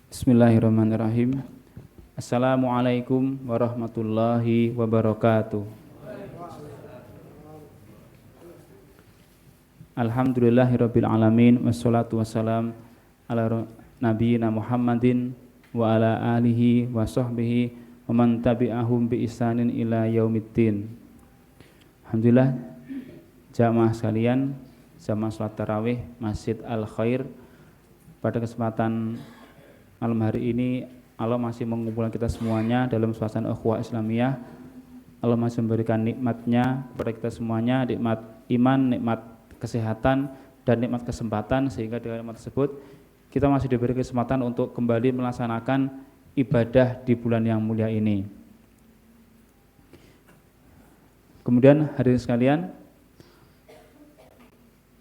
Bismillahirrahmanirrahim. Assalamualaikum warahmatullahi wabarakatuh. Alhamdulillahirabbil alamin wassalatu wassalam ala nabiyina Muhammadin wa ala alihi wa sahbihi wa man tabi'ahum bi ihsanin ila yaumiddin. Alhamdulillah jamaah sekalian, jamaah salat tarawih Masjid Al Khair, pada kesempatan malam hari ini Allah masih mengumpulkan kita semuanya dalam suasana ukhuwah Islamiyah. Allah masih memberikan nikmatnya kepada kita semuanya, nikmat iman, nikmat kesehatan, dan nikmat kesempatan, sehingga dengan nikmat tersebut kita masih diberi kesempatan untuk kembali melaksanakan ibadah di bulan yang mulia ini. Kemudian hadirin sekalian,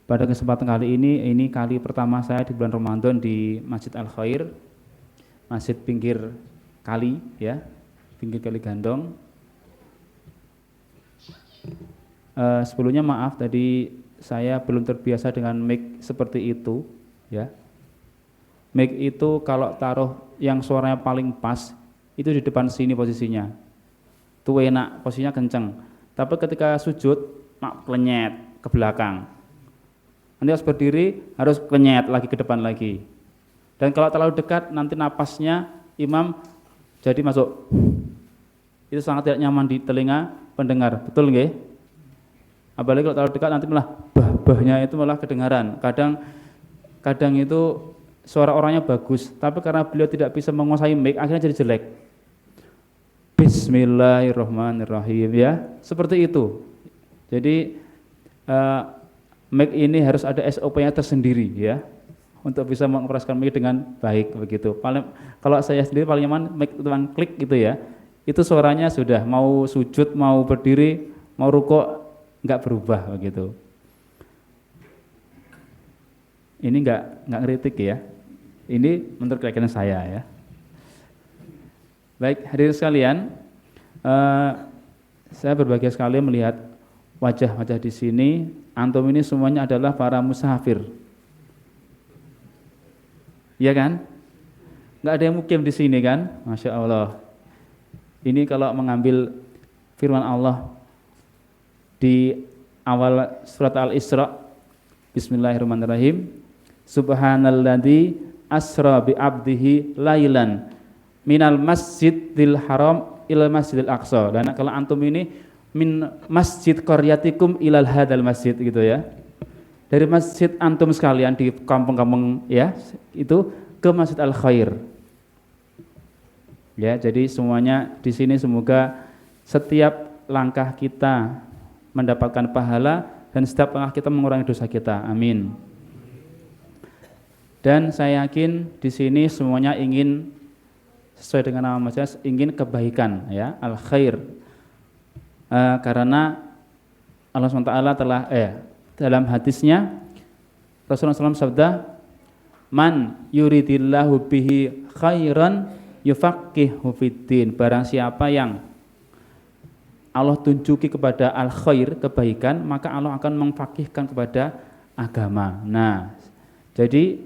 pada kesempatan kali ini kali pertama saya di bulan Ramadan di Masjid Al Khair, masjid pinggir kali ya, pinggir kali Gandong. Sebelumnya maaf tadi saya belum terbiasa dengan mic seperti itu ya. Mic itu kalau taruh yang suaranya paling pas itu di depan sini posisinya, itu enak, posisinya kenceng. Tapi ketika sujud mak klenyet ke belakang, nanti harus berdiri harus klenyet lagi ke depan lagi. Dan kalau terlalu dekat nanti napasnya imam jadi masuk. Itu sangat tidak nyaman di telinga pendengar, betul nggih? Apalagi kalau terlalu dekat nanti malah bah-bahnya itu malah kedengaran. Kadang itu suara orangnya bagus, tapi karena beliau tidak bisa menguasai mic akhirnya jadi jelek. Bismillahirrahmanirrahim ya, seperti itu. Jadi mic ini harus ada SOP-nya tersendiri ya, untuk bisa mengoperasikan mic dengan baik begitu. Kalau saya sendiri paling nyaman mic teman klik gitu ya, itu suaranya sudah mau sujud, mau berdiri, mau rukuk nggak berubah begitu. Ini nggak ngeritik ya, ini menurut keyakinan saya ya. Baik hadirin sekalian, saya berbahagia sekali melihat wajah-wajah di sini. Antum ini semuanya adalah para musafir. Iya kan? Nggak ada yang mukim di sini kan? Masya Allah. Ini kalau mengambil firman Allah di awal surat Al-Isra, Bismillahirrahmanirrahim. Subhanalladzi asra bi abdihi lailan minal masjidil haram ilal masjidil aqsa. Dan kalau antum ini min masjid qaryatikum ilal hadal masjid gitu ya. Dari masjid antum sekalian di kampung-kampung ya, itu ke Masjid Al Khair. Ya, jadi semuanya di sini semoga setiap langkah kita mendapatkan pahala dan setiap langkah kita mengurangi dosa kita. Amin. Dan saya yakin di sini semuanya ingin sesuai dengan nama masjid, ingin kebaikan ya, Al Khair. Karena Allah SWT telah dalam hadisnya Rasulullah SAW sabda, man yuridillahu bihi khairan yufaqihu fiddin. Barang siapa yang Allah tunjuki kepada al khair, kebaikan, maka Allah akan memfaqihkan kepada agama. Nah, jadi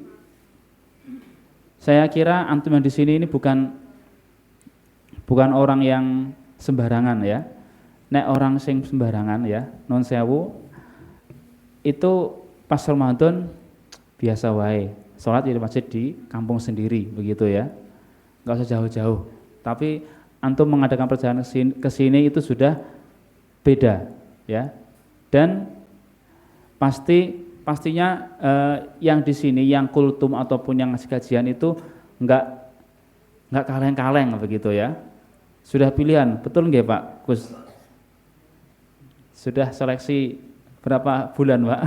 saya kira antum yang di sini ini bukan orang yang sembarangan ya. Nek orang sing sembarangan ya, non sewu, itu pas Ramadan biasa wae, sholat di masjid di kampung sendiri begitu ya, nggak usah jauh-jauh. Tapi antum mengadakan perjalanan ke sini itu sudah beda ya. Dan pastinya yang di sini yang kultum ataupun yang ngasih kajian itu nggak kaleng-kaleng begitu ya. Sudah pilihan, betul nggih Pak Gus? Sudah seleksi berapa bulan Pak?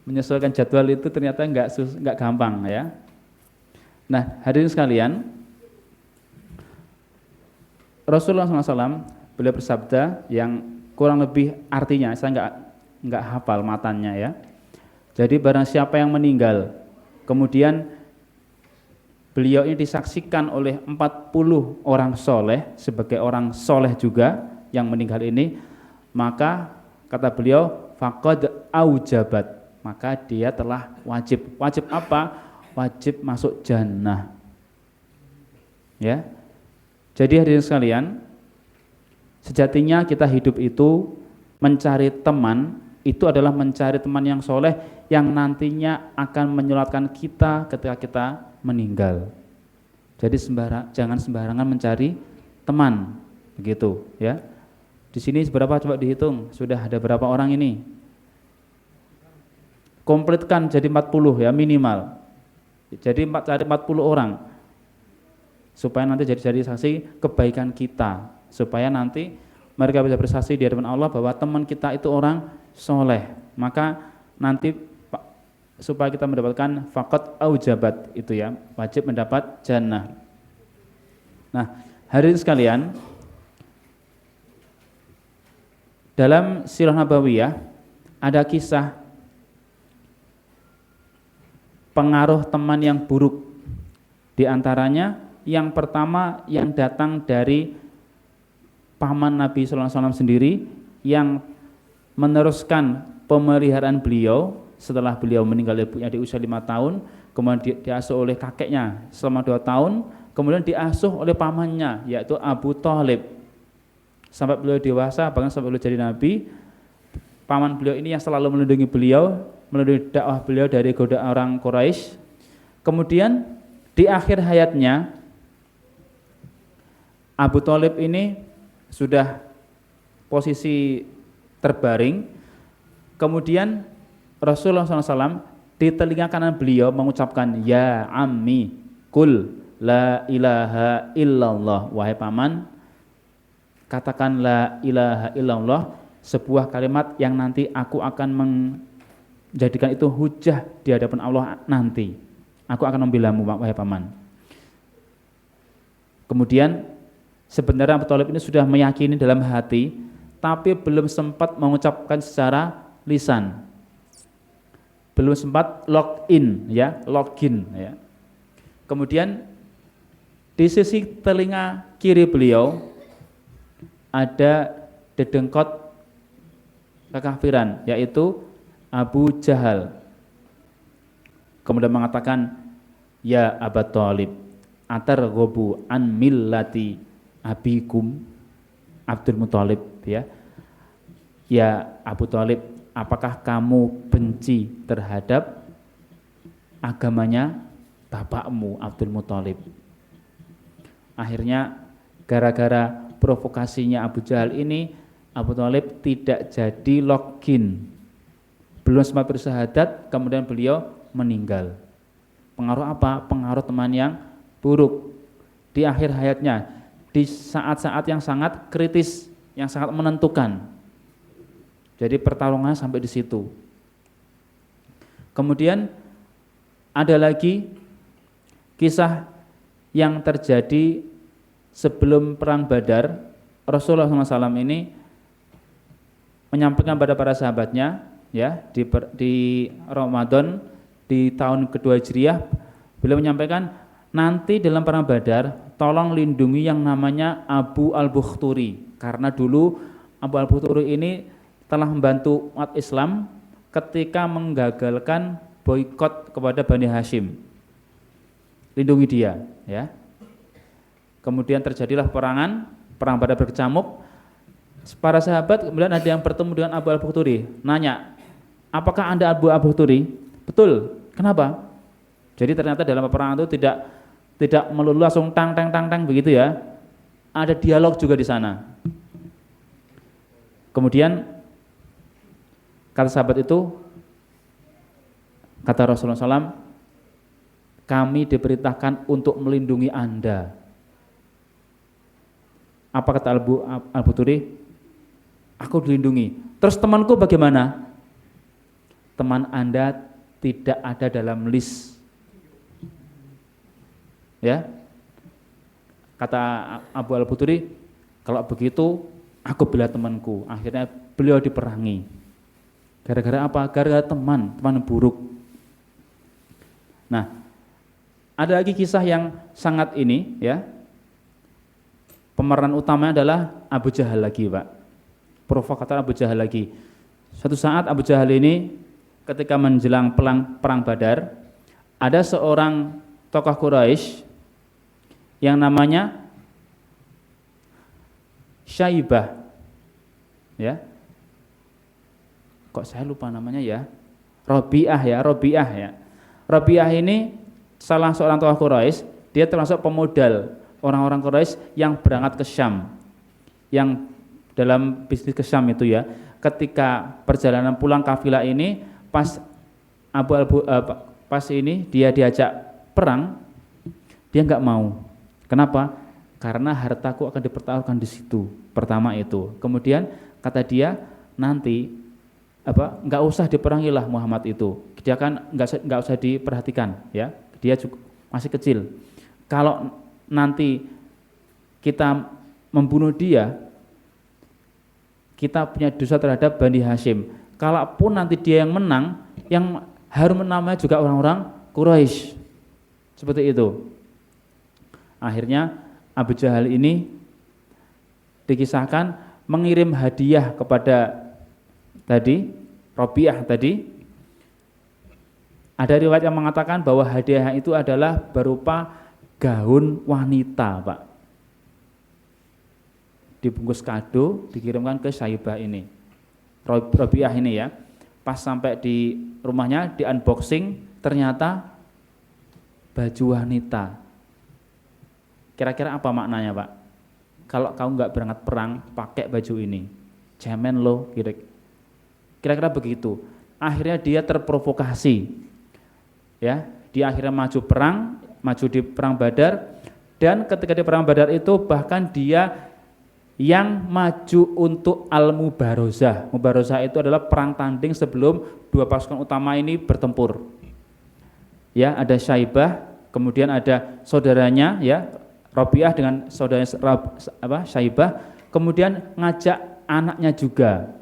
Menyesuaikan jadwal itu ternyata nggak gampang ya. Nah hadirin sekalian, Rasulullah SAW beliau bersabda yang kurang lebih artinya saya nggak hafal matanya ya. Jadi barang siapa yang meninggal kemudian beliau ini disaksikan oleh 40 orang soleh sebagai orang soleh juga yang meninggal ini, maka kata beliau faqad aujabat, maka dia telah wajib. Wajib apa? wajib masuk jannah. Ya. Jadi hadirin sekalian, sejatinya kita hidup itu mencari teman, itu adalah mencari teman yang soleh yang nantinya akan menyolatkan kita ketika kita meninggal. Jadi jangan sembarangan mencari teman, begitu ya. Di sini berapa, coba dihitung, sudah ada berapa orang ini? Komplitkan jadi 40 ya minimal. Jadi cari 40 orang. Supaya nanti jadi saksi kebaikan kita, supaya nanti mereka bisa bersaksi di hadapan Allah bahwa teman kita itu orang soleh. Maka nanti supaya kita mendapatkan faqat aujabat itu ya, wajib mendapat jannah. Nah, hadirin sekalian, dalam Sirah Nabawiyah ada kisah pengaruh teman yang buruk. Di antaranya yang pertama yang datang dari paman Nabi sallallahu alaihi wasallam sendiri yang meneruskan pemeliharaan beliau setelah beliau meninggal ibunya di usia 5 tahun, kemudian diasuh oleh kakeknya selama 2 tahun, kemudian diasuh oleh pamannya yaitu Abu Thalib sampai beliau dewasa, bahkan sampai beliau jadi nabi. Paman beliau ini yang selalu melindungi beliau, melindungi dakwah beliau dari godaan orang Quraisy. Kemudian di akhir hayatnya Abu Thalib ini sudah posisi terbaring, kemudian Rasulullah SAW di telinga kanan beliau mengucapkan, ya ammi kul la ilaha illallah, wahai paman katakan la ilaha illallah, sebuah kalimat yang nanti aku akan menjadikan itu hujah di hadapan Allah nanti, aku akan membelamu wahai paman. Kemudian sebenarnya Abu Thalib ini sudah meyakini dalam hati, tapi belum sempat mengucapkan secara lisan, belum sempat login ya. Kemudian di sisi telinga kiri beliau ada dedengkot kekafiran, yaitu Abu Jahal. Kemudian mengatakan, ya Abu Thalib, atarghabu an millati abikum Abdul Muthalib ya. Ya Abu Thalib, apakah kamu benci terhadap agamanya bapakmu Abdul Muthalib? Akhirnya gara-gara provokasinya Abu Jahal ini, Abu Thalib tidak jadi login, belum sempat bersyahadat, kemudian beliau meninggal. Pengaruh apa? Pengaruh teman yang buruk di akhir hayatnya, di saat-saat yang sangat kritis, yang sangat menentukan. Jadi pertarungannya sampai di situ. Kemudian ada lagi kisah yang terjadi sebelum perang Badar. Rasulullah SAW ini menyampaikan pada para sahabatnya ya di Ramadan di tahun kedua Hijriah, beliau menyampaikan, nanti dalam perang Badar tolong lindungi yang namanya Abu Al-Bukhturi, karena dulu Abu Al-Bukhturi ini telah membantu umat Islam ketika menggagalkan boikot kepada Bani Hashim. Lindungi dia ya. Kemudian terjadilah perang Badar berkecamuk. Para sahabat kemudian ada yang bertemu dengan Abu Al-Bukhturi, nanya, apakah Anda Abu Al-Bukhturi? Betul. Kenapa? Jadi ternyata dalam peperangan itu tidak melulu langsung tang begitu ya. Ada dialog juga di sana. Kemudian kata sahabat itu, kata Rasulullah SAW, kami diperintahkan untuk melindungi Anda. Apa kata Abu Al-Bukhturi? Aku dilindungi. Terus temanku bagaimana? Teman Anda tidak ada dalam list. Ya. Kata Abu Al-Bukhturi, kalau begitu aku bela temanku. Akhirnya beliau diperangi. Gara-gara apa? Gara-gara teman buruk. Nah, ada lagi kisah yang sangat ini ya. Pemeran utamanya adalah Abu Jahal lagi, Pak. Provokator Abu Jahal lagi. Suatu saat Abu Jahal ini ketika menjelang perang Badar, ada seorang tokoh Quraisy yang namanya Syaibah, ya. Kok saya lupa namanya ya? Robiah ya. Robiah ini salah seorang tokoh Quraisy, dia termasuk pemodal orang-orang Quraisy yang berangkat ke Syam, yang dalam bisnis ke Syam itu ya. Ketika perjalanan pulang kafilah ini, pas pas ini dia diajak perang, dia nggak mau. Kenapa? Karena hartaku akan dipertaruhkan di situ. Pertama itu. Kemudian kata dia, nanti nggak usah diperangilah Muhammad itu. Dia kan nggak usah diperhatikan, ya. Dia juga masih kecil. Kalau nanti kita membunuh dia, kita punya dosa terhadap Bani Hashim. Kalaupun nanti dia yang menang, yang harum namanya juga orang-orang Quraisy. Seperti itu. Akhirnya Abu Jahal ini dikisahkan mengirim hadiah kepada tadi Robiah tadi. Ada riwayat yang mengatakan bahwa hadiah itu adalah berupa gaun wanita, Pak. Dibungkus kado, dikirimkan ke Syaibah ini, Robiah ini ya. Pas sampai di rumahnya, di unboxing, ternyata baju wanita. Kira-kira apa maknanya, Pak? Kalau kamu nggak berangkat perang, pakai baju ini, cemen lo, kira-kira begitu. Akhirnya dia terprovokasi, ya. Dia akhirnya maju di perang Badar, dan ketika di perang Badar itu bahkan dia yang maju untuk Al-Mubarozah. Mubarozah itu adalah perang tanding sebelum dua pasukan utama ini bertempur. Ya, ada Syaibah, kemudian ada saudaranya, ya. Robiah dengan saudaranya Syaibah, kemudian ngajak anaknya juga.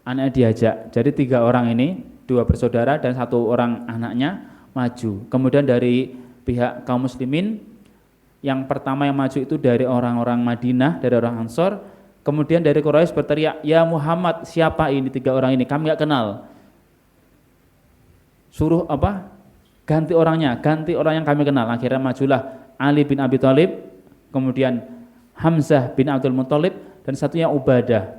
Anaknya diajak. Jadi 3 orang ini, 2 bersaudara dan 1 orang anaknya maju. Kemudian dari pihak kaum muslimin, yang pertama yang maju itu dari orang-orang Madinah, dari orang Ansor. Kemudian dari Quraisy berteriak, "Ya Muhammad, siapa ini 3 orang ini? Kami nggak kenal." Suruh ganti orang yang kami kenal. Akhirnya majulah Ali bin Abi Thalib, kemudian Hamzah bin Abdul Muthalib, dan satunya Ubadah.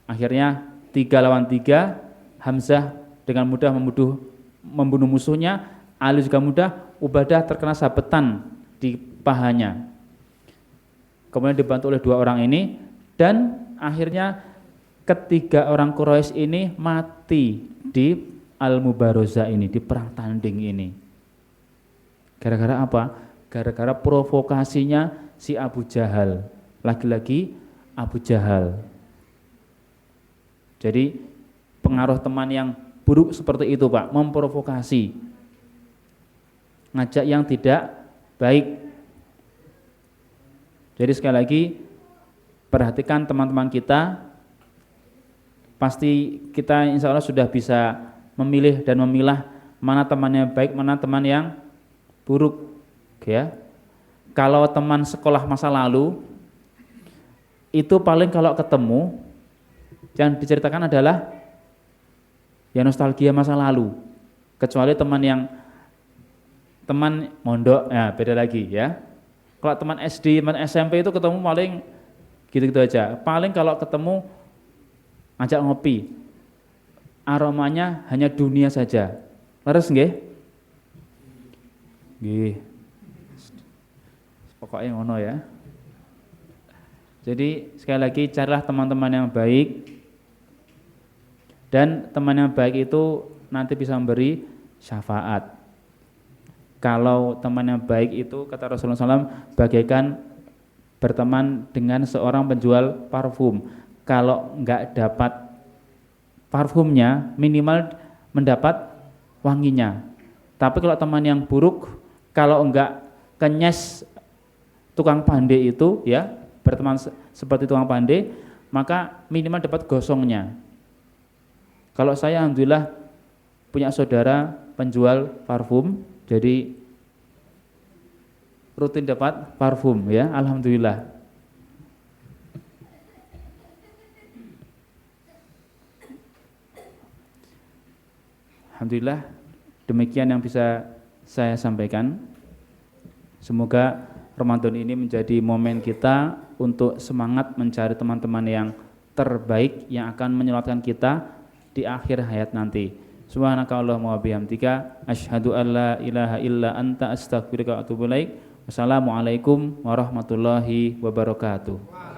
Akhirnya 3 lawan 3, Hamzah dengan mudah membunuh musuhnya, Ali juga mudah, Ubadah terkena sabetan di pahanya. Kemudian dibantu oleh 2 orang ini, dan akhirnya ketiga orang Quraisy ini mati di Al-Mubarozah ini, di perang tanding ini. Gara-gara apa? Gara-gara provokasinya si Abu Jahal. Lagi-lagi Abu Jahal. Jadi pengaruh teman yang buruk seperti itu, Pak, memprovokasi, ngajak yang tidak baik. Jadi sekali lagi perhatikan teman-teman kita, pasti kita insya Allah sudah bisa memilih dan memilah mana teman yang baik, mana teman yang buruk, ya. Kalau teman sekolah masa lalu itu paling kalau ketemu yang diceritakan adalah ya nostalgia masa lalu. Kecuali teman mondok, ya beda lagi ya. Kalau teman SD, teman SMP itu ketemu paling gitu-gitu aja. Paling kalau ketemu ngajak ngopi, aromanya hanya dunia saja. Leres nggih? Nggih. Pokoknya ngono ya. Jadi sekali lagi carilah teman-teman yang baik, dan teman yang baik itu nanti bisa memberi syafaat. Kalau teman yang baik itu kata Rasulullah SAW bagaikan berteman dengan seorang penjual parfum. Kalau enggak dapat parfumnya, minimal mendapat wanginya. Tapi kalau teman yang buruk, kalau enggak kenyes tukang pandai itu, ya berteman seperti tukang pandai, maka minimal dapat gosongnya. Kalau saya alhamdulillah punya saudara penjual parfum, jadi rutin dapat parfum, ya alhamdulillah. Alhamdulillah demikian yang bisa saya sampaikan. Semoga Ramadan ini menjadi momen kita untuk semangat mencari teman-teman yang terbaik yang akan menyelamatkan kita di akhir hayat nanti. Subhanakallahumma wa bihamdika asyhadu an la ilaha illa anta astaghfiruka wa atubu ilaik. Wassalamualaikum warahmatullahi wabarakatuh.